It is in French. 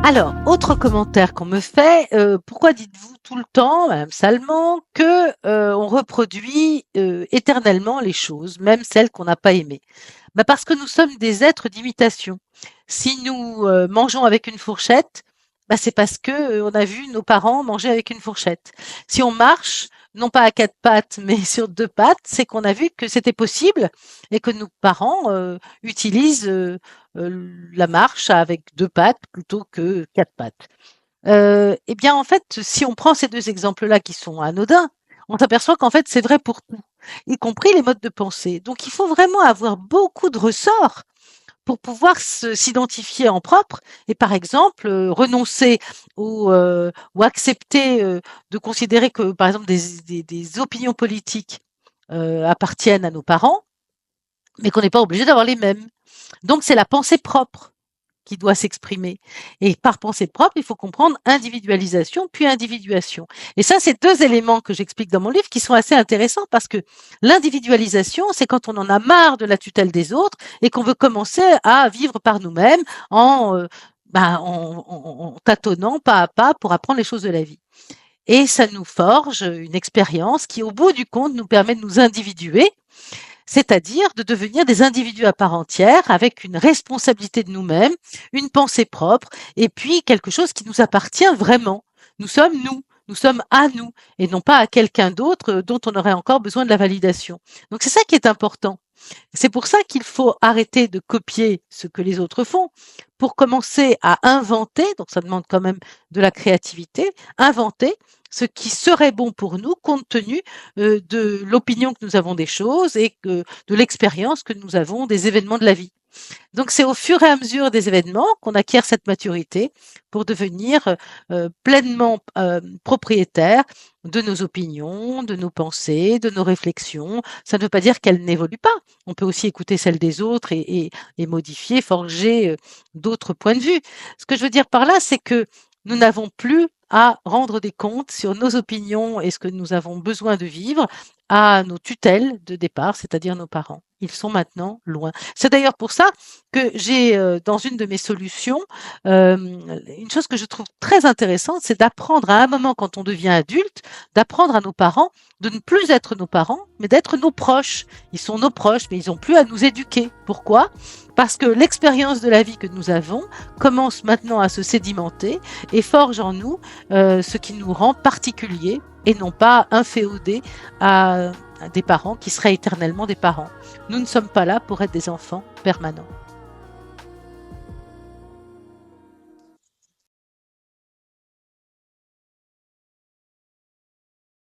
Alors, autre commentaire qu'on me fait, pourquoi dites-vous tout le temps, madame Salman, que, on reproduit, éternellement les choses, même celles qu'on n'a pas aimées? Bah, parce que nous sommes des êtres d'imitation. Si nous, mangeons avec une fourchette, bah, c'est parce que, on a vu nos parents manger avec une fourchette. Si on marche, non pas à 4 pattes, mais sur 2 pattes, c'est qu'on a vu que c'était possible et que nos parents, utilisent, la marche avec 2 pattes plutôt que 4 pattes. Et bien, en fait, si on prend ces 2 exemples-là qui sont anodins, on s'aperçoit qu'en fait, c'est vrai pour tout, y compris les modes de pensée. Donc il faut vraiment avoir beaucoup de ressorts pour pouvoir s'identifier en propre et par exemple, renoncer ou accepter, de considérer que, par exemple, des opinions politiques, appartiennent à nos parents, mais qu'on n'est pas obligé d'avoir les mêmes. Donc c'est la pensée propre qui doit s'exprimer. Et par pensée propre, il faut comprendre individualisation puis individuation. Et ça, c'est 2 éléments que j'explique dans mon livre qui sont assez intéressants parce que l'individualisation, c'est quand on en a marre de la tutelle des autres et qu'on veut commencer à vivre par nous-mêmes en tâtonnant pas à pas pour apprendre les choses de la vie. Et ça nous forge une expérience qui, au bout du compte, nous permet de nous individuer, c'est-à-dire de devenir des individus à part entière avec une responsabilité de nous-mêmes, une pensée propre et puis quelque chose qui nous appartient vraiment. Nous sommes à nous et non pas à quelqu'un d'autre dont on aurait encore besoin de la validation. Donc c'est ça qui est important. C'est pour ça qu'il faut arrêter de copier ce que les autres font pour commencer à inventer, donc ça demande quand même de la créativité, inventer ce qui serait bon pour nous compte tenu de l'opinion que nous avons des choses et de l'expérience que nous avons des événements de la vie. Donc c'est au fur et à mesure des événements qu'on acquiert cette maturité pour devenir pleinement propriétaire de nos opinions, de nos pensées, de nos réflexions. Ça ne veut pas dire qu'elles n'évoluent pas. On peut aussi écouter celles des autres et modifier, forger d'autres points de vue. Ce que je veux dire par là, c'est que nous n'avons plus à rendre des comptes sur nos opinions et ce que nous avons besoin de vivre à nos tutelles de départ, c'est-à-dire nos parents. Ils sont maintenant loin. C'est d'ailleurs pour ça que j'ai, dans une de mes solutions, une chose que je trouve très intéressante, c'est d'apprendre à un moment quand on devient adulte, d'apprendre à nos parents de ne plus être nos parents, mais d'être nos proches. Ils sont nos proches, mais ils ont plus à nous éduquer. Pourquoi? Parce que l'expérience de la vie que nous avons commence maintenant à se sédimenter et forge en nous, ce qui nous rend particuliers et non pas inféodés à des parents qui seraient éternellement des parents. Nous ne sommes pas là pour être des enfants permanents.